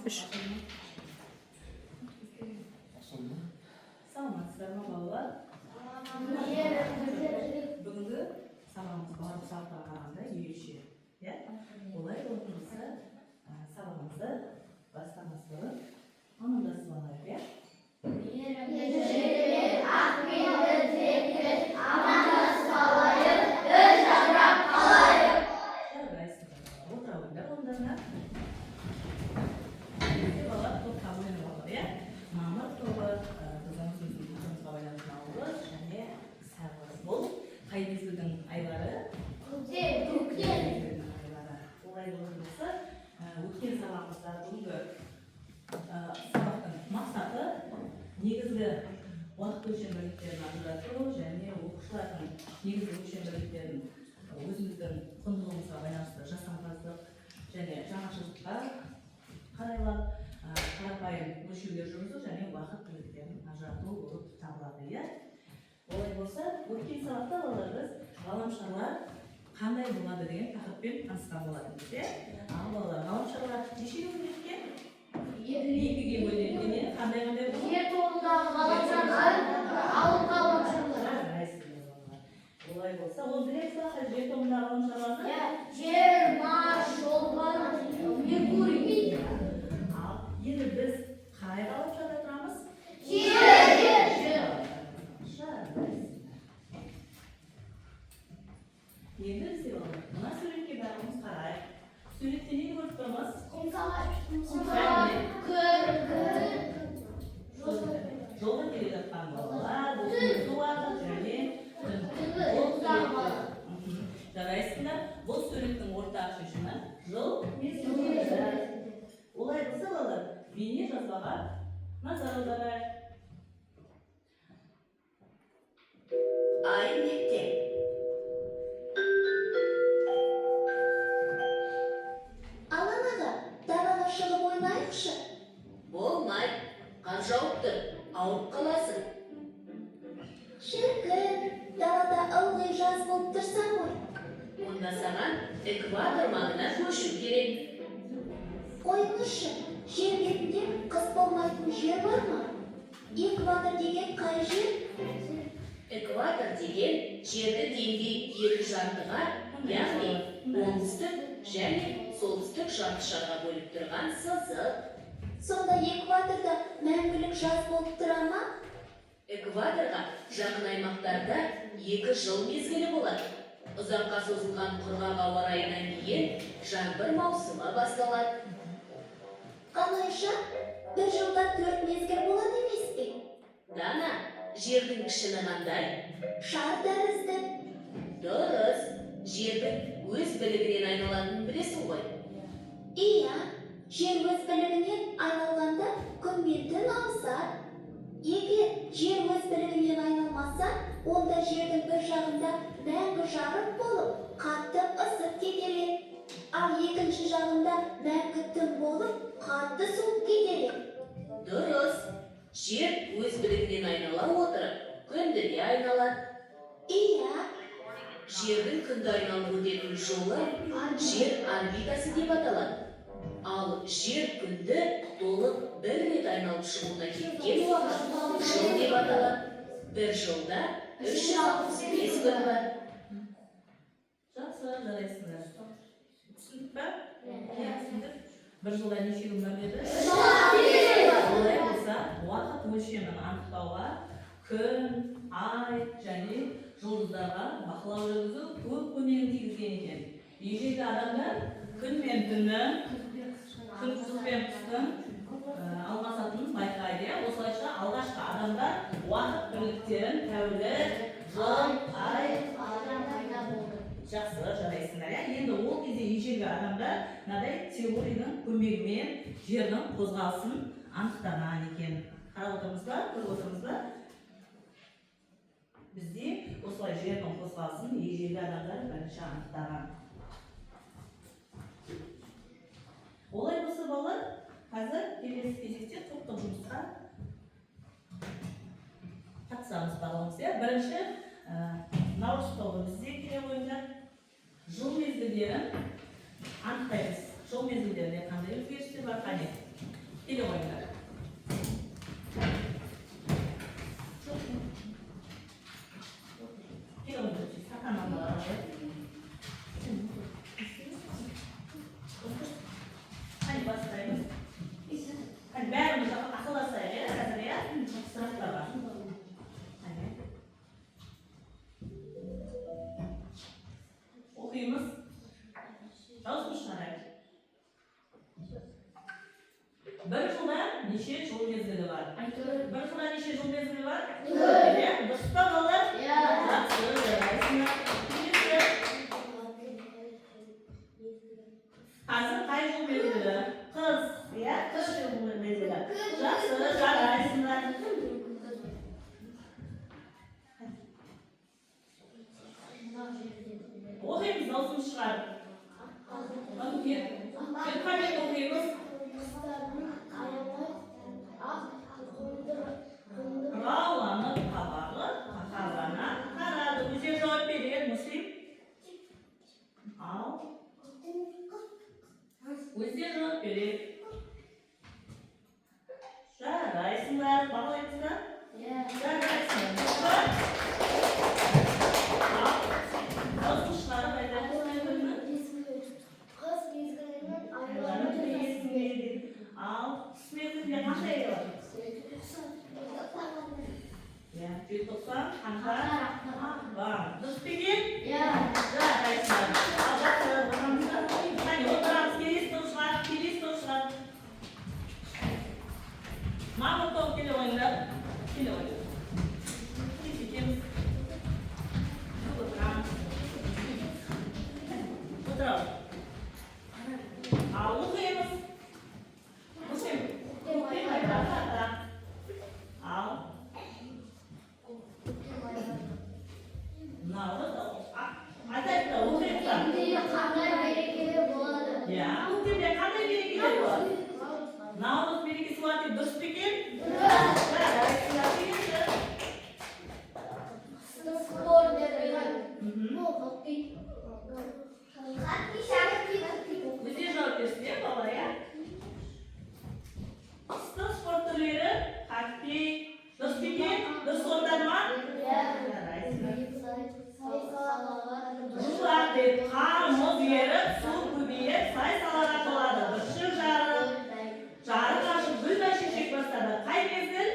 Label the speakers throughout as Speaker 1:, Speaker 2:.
Speaker 1: 3.
Speaker 2: Саламатсыздар ма балалар? Бүгінгі сабағымыз барлық сабақтарға қарағанда ерекше. Олай болса, сабағымызды бастамас бұрын амандасып алайық, иә?
Speaker 3: Ежелден ақпенді тепкен амандасып алайық, бір жапырақ қалайық.
Speaker 2: Жарайсыздар, отыра ойында қолдарына. Балалар топқа ойнап алып, иә? Мамыр тобы біздің өзімізге байланысты ауылы және сағыз бұл. Қай мезгілдің айлары?
Speaker 3: Көктем.
Speaker 2: Олай болса, өткен сабағымызда бүгінгі сабақтың мақсаты негізгі уақыт өлшем бірліктерін ажырату және оқушылардың негізгі өлшем бірліктерін өзіміздің құндылығымызға байланысты жасампаздық және жаңашылдыққа қарайлап қарапайым өлшеулер жүргізу және уақыт бірліктерін ажырату болып табылады, иә? Олай болса, өткен сабақта балалар біз ғаламшарлар қандай болады деген тақырыппен танысқан болатынбыз, иә? Ал балалар, ғаламшарлар нешеге бөлінген? Екіге бөлінген, қандай болады?
Speaker 3: Жер тобындағы ғаламшарлар, ауыл ғаламшарлар.
Speaker 2: Олай болса, ол білесіз ба, жер тобындағы ғаламшарларды?
Speaker 3: Жер, мар, шолпан, меркурий.
Speaker 2: Ал енді біз қай ғаламшарда тұрамыз?
Speaker 3: Жер.
Speaker 2: Енді бізде балалар, мына суретке бәріміз қарайық. Суретте не көріп тұрмыз? Жолда келе жатқан балалар, туады және жарайсыңдар. Бұл суреттің ортақ шешімі жыл мезгілі. Олай болса балалар, бейне жазбаға назар аударайық. Ай мектеп.
Speaker 3: Аланаға, далаға шығып ойнайықшы.
Speaker 4: Болмай, қар жауып тұр, ауырып қаласың.
Speaker 3: Шіркін, далада ылғи жаз болып тұрса ғой.
Speaker 4: Онда саған экватор маңына көшу керек.
Speaker 3: Қойыңызшы, жер бетінде қыс болмайтын жер бар ма? Экватор деген қай жер?
Speaker 4: Экватор деген жерді теңдей екі жартыға, яғни оңтүстік және солтүстік жартышарға бөліп тұрған сызық.
Speaker 3: Сонда экваторда мәңгілік жаз болып тұра ма?
Speaker 4: Экваторға жақын аймақтарда 2 жыл мезгілі болады. Ұзаққа созылған құрғақ ауа райынан кейін жаңбыр маусымы басталады.
Speaker 3: Қалайша, бір жылда 4 мезгіл болады емес пе?
Speaker 4: Дана, жердің пішіні қандай?
Speaker 3: Шар тәрізді.
Speaker 4: Дұрыс, жердің өз білігінен айналатынын білесің ғой.
Speaker 3: Иә, жер өз білігінен айналғанда күн мен түн ауысады. Егер жер өз білігінен айналмаса, онда жердің бір жағында мәңгі жарық болып, қатты ысып кетелек. Ал екінші жағында мәңгі түн болып, қатты суық кетелек.
Speaker 4: Дұрыс, жер өз білігінен айнала отырып, күнді де айналады.
Speaker 3: Иә,
Speaker 4: Жердің күнді айналып өтетін жолы жер орбитасы деп аталады. Ал жер күнді толық бір рет айналып шығуына кеткен уақыт жыл деп аталады. Бір жылда 365 күн бар.
Speaker 2: Жақсы, жарайсыңдар. Түсіндік па? Иә, түсіндік. Бір жылда неше күн бар деді? Олай болса, уақыт өлшемін анықтауға күн, ай және жұлдыздарға бақылау жүргізу көп көмегін тигізген екен. Ежелгі адамдар күн мен түнні, күн пен қыстың алмасатынын байқайды. Осылайша алғашқы адамдар уақыт бірліктерін тәулік, жыл, ай жақсы жарайсыңдар. Енді ол кезде ежелгі адамдар мынадай теорияның көмегімен жердің қозғалысын анықтаған екен. Қарап отырмыз ба? Көріп отырмыз ба? Бізде осылай жердің қозғалысын ежелгі адамдар бірінші анықтаған. Олай болса балалар, қазір келесі кезекте топтық жұмысқа қатысамыз баламыз. Бірінші наурыз тобы бізде келе қойыңдар. Жыл мезгілдерін анықтаймыз. Жыл мезгілдерінде қандай өзгерістер бар, қане? баштаймыз. Бәріміз ақылдасайық, иә, қазір, иә? Сұрақтар бар. Оқимыз. Жазып шығарайық. Bir жылда неше жыл мезгілі бар? Bir жылда неше жыл мезгілі бар? Иә, дұрыс па балалар? Жақсы, жарайсыңдар. Қазір қай жыл мезгілі? Қыз, иә, қыз жыл мезгілі. Жақсы, жарайсыңдар. Оқимыз, даусымыз шығарып. Қаймен оқимыз? Рауанып қабағы, қағана қарады. Өздері жауап береді, Муслим. Ал. Өздері жауап береді. Жарайсыңдар, бағалаймыздар? Жарайсыңдар. Ал. Даусым шығарып айтады. Ал. Түсмесінде қандай бар? Ya, желтоқсан, қаңтар, ақпан. Дұрыс па екен? Жарайсыңдар. Ал жақсы, отырамыздар. Қане, отырамыз, келесі топ шығар. Мамыр топ келе ойыңдар. Келе ойыңдар. Кетеміз. Отырамыз. Отырамыз. Ал оқимыз. Ал. Айтайық та, оқиық та. Көктемде қандай мерекелер болады? Наурыз мерекесі болады деп дұрыс па екен? Жарайсыңдар, келесі. Өздері жауап берсін, иә, балалар, иә? Қыстық спорт түрлері, хоккей, дұрыс па екен? Дұрыс орындады ма? Жарайсыңдар. Жуақ деп қар, мұз еріп, су көбейіп, сай-салаға толады. Бүршік жарық ашып, гүл бәйшешек бастады. Қай мезгіл?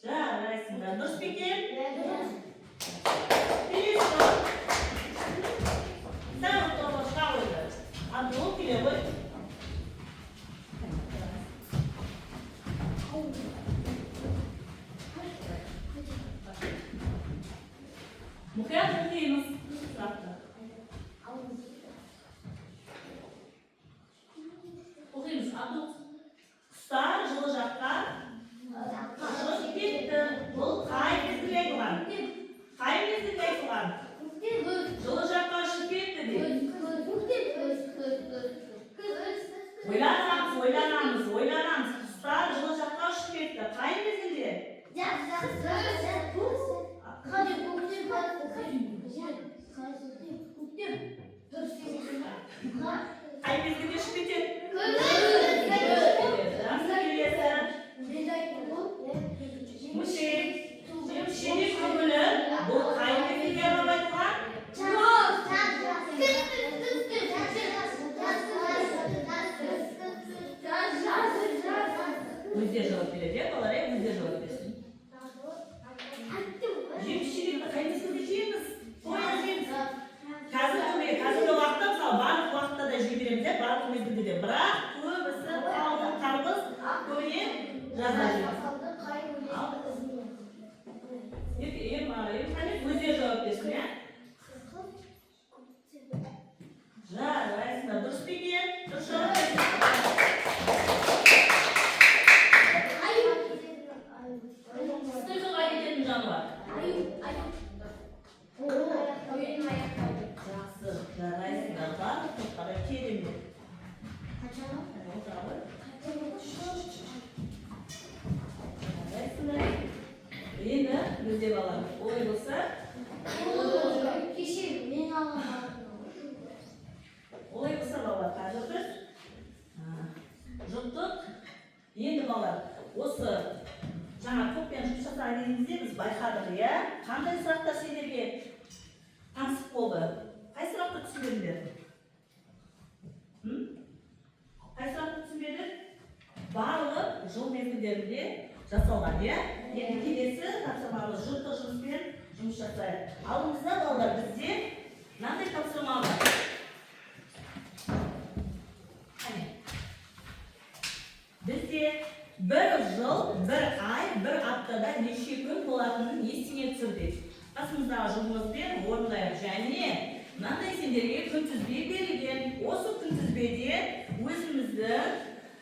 Speaker 2: Жарайсыңдар. Дұрыс па екен? Келесі топ. Сәл тобы шыға қойды. Абдул келе ғой. Мұқият оқимыз. Оқимыз. Абдул. Құстар жылы жаққа ұшып кетті. Бұл қай мезгілде айтылған? Қай мезгілде айтылған? Жылы жаққа ұшып кетті деп. Ойланамыз. Құстар жылы жаққа ұшып кетті. Қай мезгілде? Қай мезгілде ұшып кетеді? Жемшелек көңілі бұл қай мезгілге арнап айтылған? Өздері жауап береді, иә, балалар, өздері жауап берсін. Жемшелекті қай мезгілде жейміз? Тойда жейміз. Қазіргі уақытта, мысалы, барлық уақытта да жей береміз, иә, барлық мезгілде де. Бірақ көбісі қарбыз, көне жазда жейміз. Өздері жауап берсін, иә? Жарайсыңдар. Дұрыс па екен? Дұрыс жауап берсін. Тұйқыға кететін жануар. Жақсы, жарайсыңдар. Барлық топтарға керемет. Жарайсыңдар. Енді бізде балам ой болса, балалар, қазір біз жұттық. Енді балалар, осы жаңа топпен жұмыс жасаған кезімізде біз байқадық, иә? Қандай сұрақтар сендерге таңсық болды? Қай сұрақты түсіндіріңдер? күндерінде жасалған, иә? Енді келесі тапсырмамыз жұрттық жұмыспен жұмыс жасайық. Алдымызда балалар бізде мынандай тапсырма бар. Бізде бір жыл, бір ай, бір аптада неше күн болатынын есіңе түсірді. Қасымыздағы жұмыспен орындайық және мынандай сендерге күнтізбе берілген. Осы күнтізбеде өзіміздің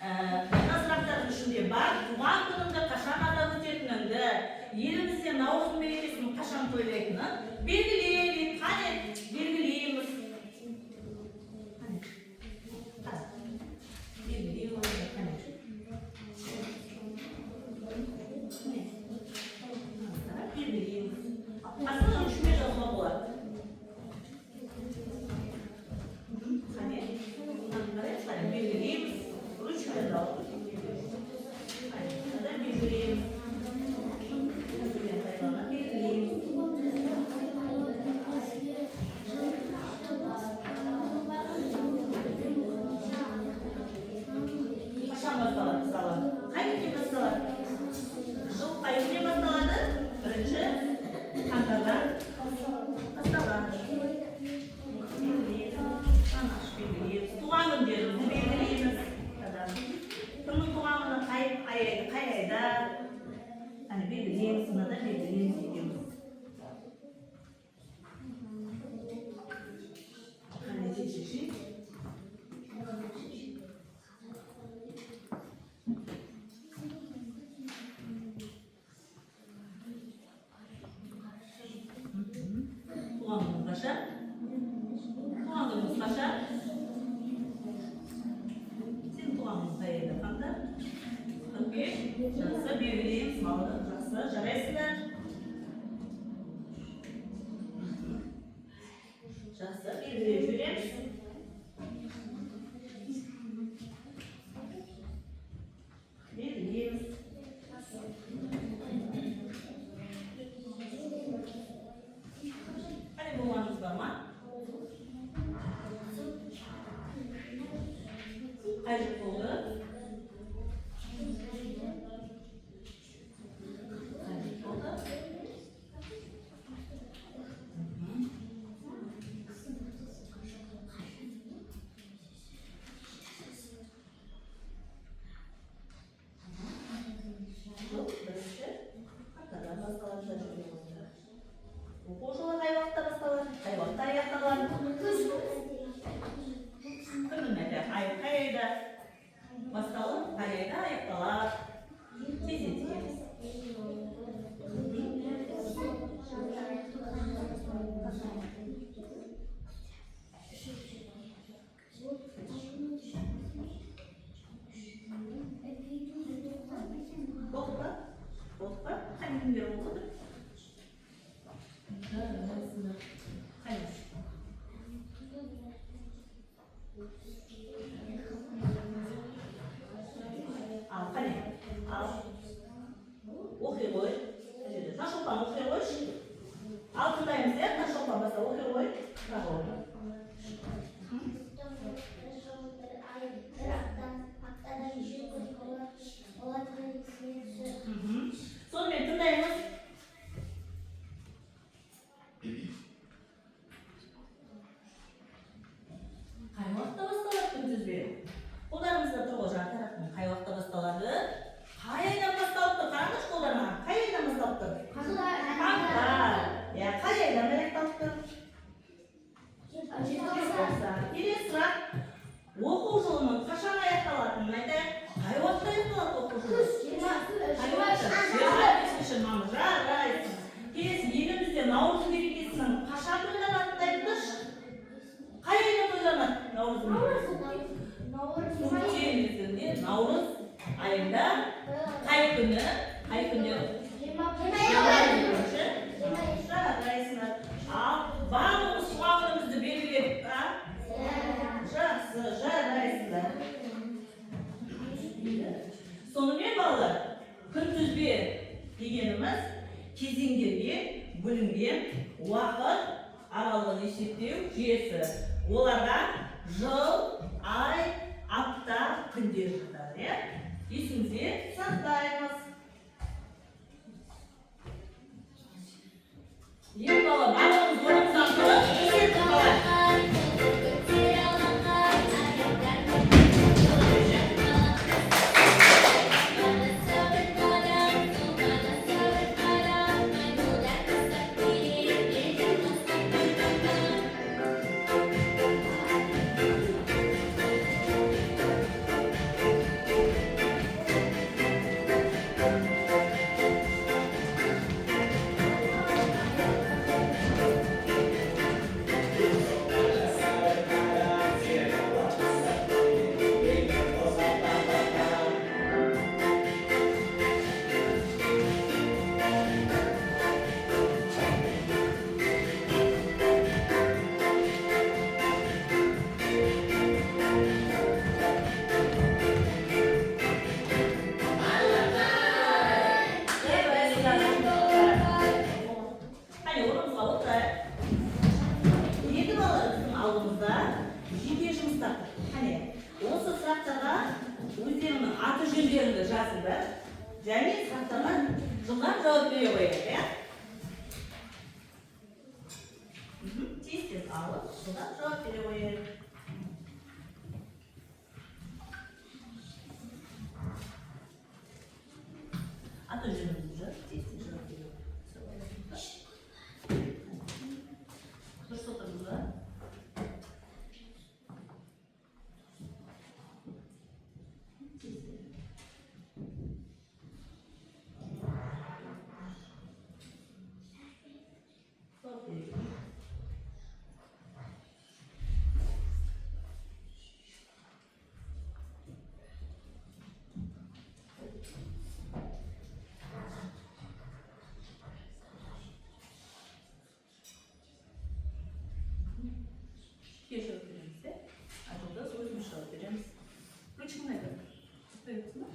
Speaker 2: сұрақтардың ішінде бар, туған күніңді қашан атап өтетініңді, елімізде Наурыз мерекесін қашан тойлайтынын белгілейік. Қане белгілейміз. Aslında üçüme жазуға болады. Қане белгілейміз. Ручкамен жазып. Белгілейміз. Қашан басталады мысалы? Қай күннен басталады? Жыл қай күннен басталады? Бірінші қаңтардан басталады. Туған күндерімізді белгілейміз. Кімнің туған күні қай айда? Белгілейміз, мынада белгілейміз екенбіз. Туған күніміз қашан? Сен туған күнің қай айда? Қаңтар? Қыркүйек? Жақсы, белгілейміз. Малды жақсы, жарайсыңдар. Жақсы, белгілеп жүреміз. Белгілейміз. Қане болғанымыз бар ма? Қай жыл болды? Оқу жылы қай уақытта басталады? Қай уақытта аяқталады? Күнін айтайық. Қай айда басталып, қай айда аяқталады? Тездетеміз. Болды ба? Қай күндер болды? Ал қане, оқи ғой. Таңшолпан оқи қойшы. Ал тыңдаймыз, иә? Таңшолпан баста оқи ғой. Сонымен тыңдаймыз. Қай уақытта басталады күнтізбе? Қолдарымызда тұр ғой жаңа тараптың. Қай уақытта басталады? Қай айдан басталып тұр? Қараңызшы қолдарына. Қай айдан басталып тұр? Қаңтар. Қай айдан аяқталып тұр? Келесі сұрақ. Оқу жылының қашан аяқталатынын айтайық. Қай уақытта аяқталады оқу жылы? Мамыр, жарайсың. Келесі елімізде Наурыз мерекесінің қашан тойланатынын айтыңызшы. Қай айда тойланады Наурыз мерекесі? Наурыз айында қай күні? Қай күндер? Жарайсыңдар. Ал барлығымыз туған күнімізді белгіледік, а? Жақсы, жарайсыңдар. Сонымен балалар, күнтізбе дегеніміз кезеңдерге бөлінген уақыт аралығын есептеу жүйесі. Оларға жыл, ай, апта, күндер жатады. Есіңізде сақтайық. аты жөндеріңді жазыңдар. Және сақтаған жылдан жауап бере қояды, иә? Тез алып, жылдан жауап бере қояды. Аты жөніңізді жаз, тез жауап бере қояды. Дұрыс отырдыңыз ба? Кеш жауап береміз, де? Жолдас өзіміз жауап береміз. Ручканы айтады. Қойыңыз ба?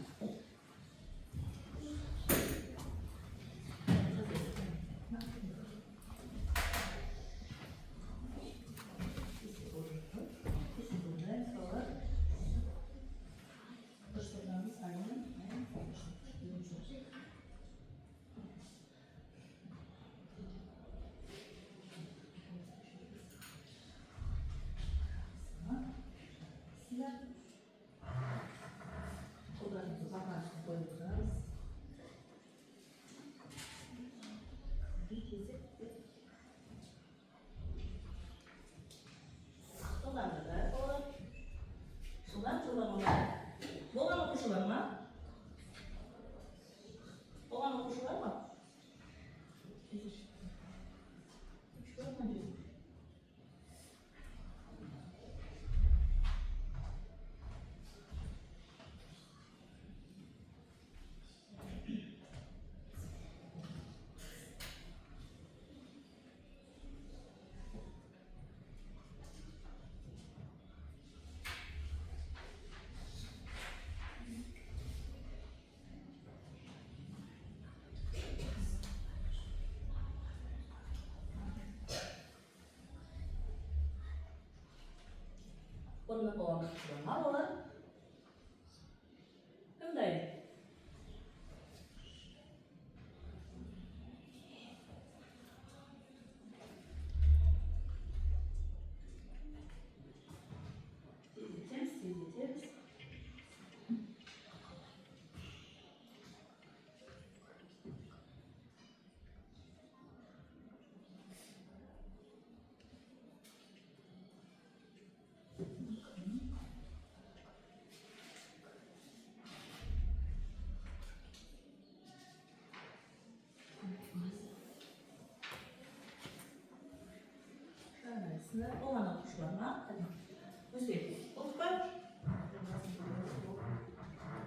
Speaker 2: Қолдарыңызды бағанышқа қойып отырыңыз. Қолдарыңызды да қойып. Жылдан жоламалар. Болған оқушылар ма? Болған оқушылар ма? Onunla olan kısımlar olan kimdeydi? Tez. Şöyle olan okuşlarına Özbek. Otuğa.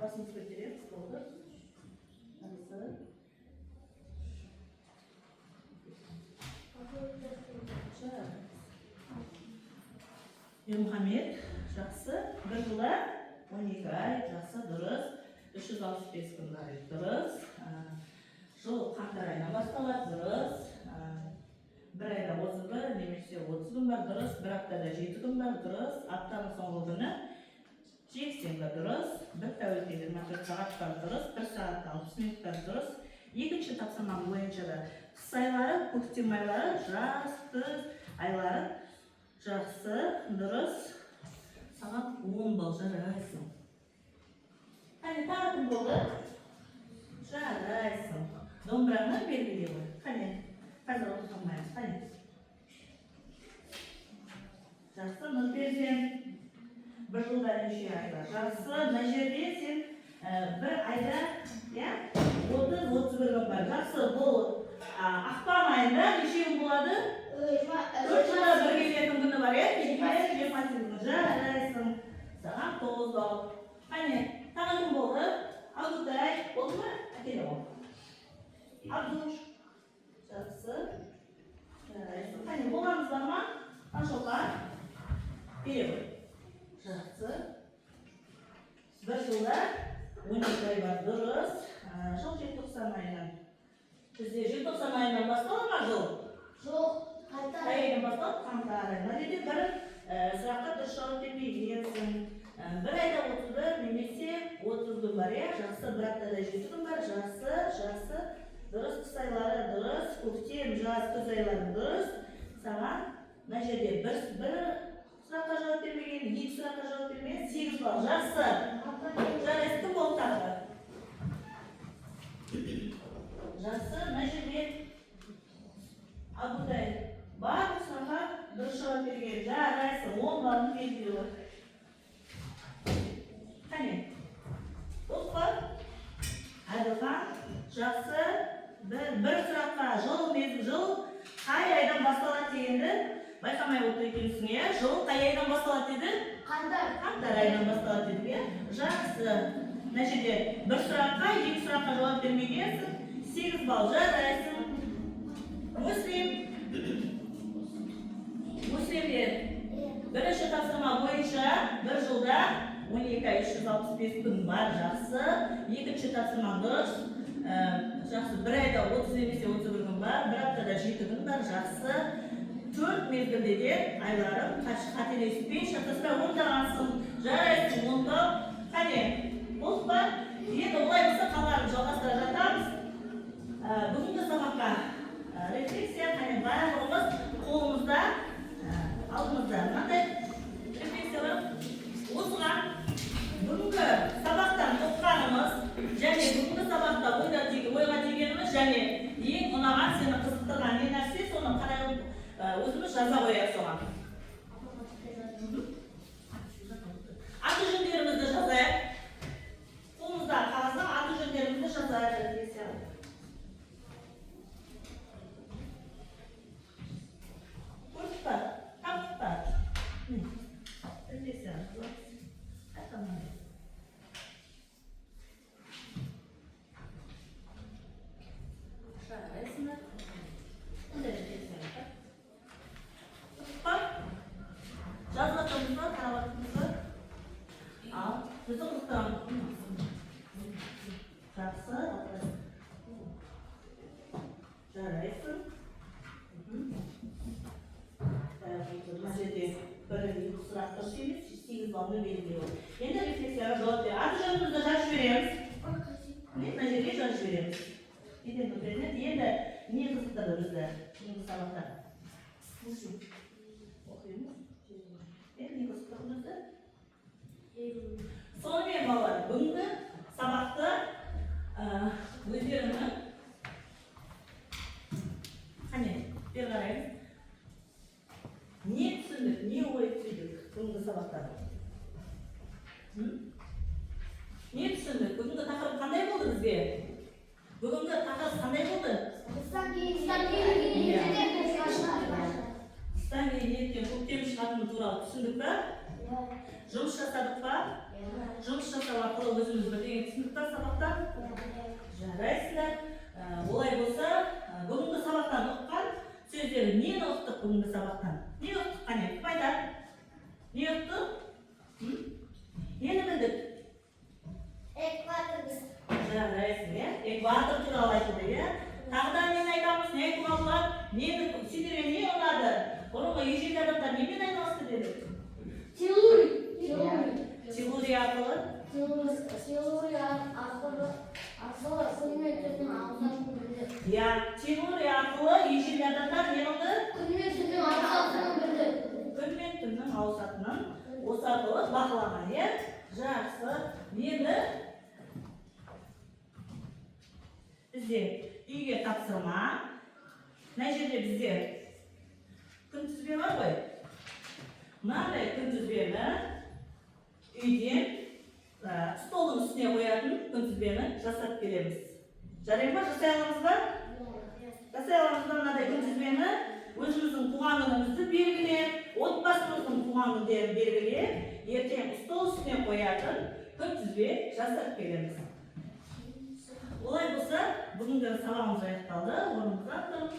Speaker 2: Basın götürüyoruz. Doldur. Arası. Muhammed, жақсы. Bir жылы 12 ай, жақсы, дұрыс. 365 күндері дұрыс. Жыл қаңтар айынан басталады, дұрыс. Bir ayda 31, немесе 30 күн бар, дұрыс. Bir аптада 7 күн бар, дұрыс. Аптаның соңғы күні жексенбі, дұрыс. Bir тәулікте 24 сағат бар, дұрыс. 1 сағатта 60 минуттар, дұрыс. Екінші тапсырмам бойынша да қыс айлары, көктем айлары, жаз, күз айлары жақсы, дұрыс. Сағат 10 бол жарайсың. Қане, тағатын болды? Жарайсың. Домбыраны белгілей ғой. Қане, қазір отырмаймыз. Қане. Жақсы, Нұрперзен. Bir жылда неше айлар? Жақсы, мына жерде сен bir айда 30-31 күн бар. Жақсы, бұл ақпан айында неше күн болады? 4 жылда бір келетін күні бар, 28 күн. Жарайсың. Саған 9 бол. Қане, тағы күн болды? Алтынай, болды ма? Әкеле бол. Абдуш. Жақсы. Жарайсың. Қане, болғаныңыздар ма? Таңшолпан. Бере ғой. Жақсы. Bir жылда 12 ай бар, дұрыс. Жыл желтоқсан айынан. Бізде желтоқсан айынан басталды ма жыл?
Speaker 3: Жоқ, қаңтар
Speaker 2: айынан басталды, қаңтар айынан. Мына жерде бір сұраққа дұрыс жауап бермей жүрсің. Bir ayda 31 немесе 30 күн қайтадан 7 күн бар. Жақсы. Дұрыс, қыс айлары дұрыс, көктем, жаз, күз айлары дұрыс. Саған мына жерде бір сұраққа жауап бермеген, 2 сұраққа жауап бермеген, 8 балл. Жақсы. Жарайсың, кім болып тағы? Жақсы, мына жерде Абудай барлық сұраққа дұрыс жауап берген. Жарайсың, 10 баллын белгілеуі. Қане? Болды ма? Әділхан, жақсы. Бір сұраққа жыл қай айдан басталады дегенді байқамай отыр екенсің, иә? Жыл қай айдан басталады деді? Қаңтар айдан басталады деді, иә? Жақсы. Мына жерде бір сұраққа, 2 сұраққа жауап бермегенсің. 8 балл. Жарайсың. Муслимде бірінші тапсырма бойынша бір жылда 12 ай 365 күн бар. Жақсы. Екінші тапсырма дұрыс. Жақсы. Bir ayda 30 немесе 31 күн бар. Bir аптада 7 күн бар. Жақсы. 4 мезгілде де айларым қателеспей шатаспай ондағансың. Жарайсың, ондау. Қане, болды ба? Енді олай болса қаларын жалғастыра жатамыз. Бүгінгі сабаққа рефлексия, қане барлығымыз қолымызда, алдымызда. Мынандай рефлексия бар. Осыған бүгінгі сабақтан оқығанымыз және бүгінгі сабақта ойға тегеніміз және ең ұнаған, сені қызықтырған не нәрсе, соны қарай өзіміз жаза қояйық соған. Аты жөндерімізді жазайық. Қолымызда қағазда аты жөндерімізді жазайық. Көрдік па? Таптық па? Жазғатымызды, қарабатымызды ал, бізді ұлықтан. Жақсы. Жарайсың. Мына жерде бір сұрақ дұрыс емес, 8 баллны белгілеу. Енді рефлексияға жауап береміз. Аты жөнімізді жазып жібереміз. Мына жерге жазып жібереміз. Енді не қызықтырды бізді? Енді сабақта. Оқимыз. Енді не қызықтырды бізді? Сонымен балалар, бүгінгі сабақты өздерінің қане, бер қараймыз. Не түсіндік, не ой түсіндік бүгінгі сабақта? Не түсіндік? Бүгінгі тақырып қандай болды бізге? Бүгінгі тақырып қандай болды? Қыстан кейін ертең көктем шығатыны туралы түсіндік па? Жұмыс жасадық па? Жұмыс жасау арқылы өзіміз бірдеңе түсіндік па сабақтан? Жарайсыздар. Олай болса, бүгінгі сабақтан оқыған сөздер нені оқыттық бүгінгі сабақтан? Не оқыттық қане? Кім айтады? Не оқыттық? Нені білдік? Жарайсың, иә? Экватор туралы айтылды, иә? Тағы да нені айтамыз? Не айтуға болады? Сендерге не ұнады? Бұрынғы ежелгі адамдар немен айналысты деді? Теория арқылы?
Speaker 1: Теория арқылы күнмен түннің ауысатынын білді.
Speaker 2: Иә, теория арқылы ежелгі адамдар не болды?
Speaker 1: Күнмен түннің ауысатынын білді.
Speaker 2: Күнмен түннің ауысатынын осы арқылы бақылаған, иә? Жақсы. Енді бізде үйге тапсырма. Мына жерде бізде күнтізбе бар ғой. Мынандай күнтізбені үйден столдың үстіне қоятын күнтізбені жасап береміз. Жарай ма? Жасай аламыз ба? Жасай аламыз ба мынандай күнтізбені? Өзіміздің туған күнімізді белгілеп, отбасымыздың туған күндерін белгілеп, ертең стол үстіне қоятын күнтізбе жасап береміз. Олай болса, бүгінгі сабағымыз аяқталды. Орнымыздан тұрып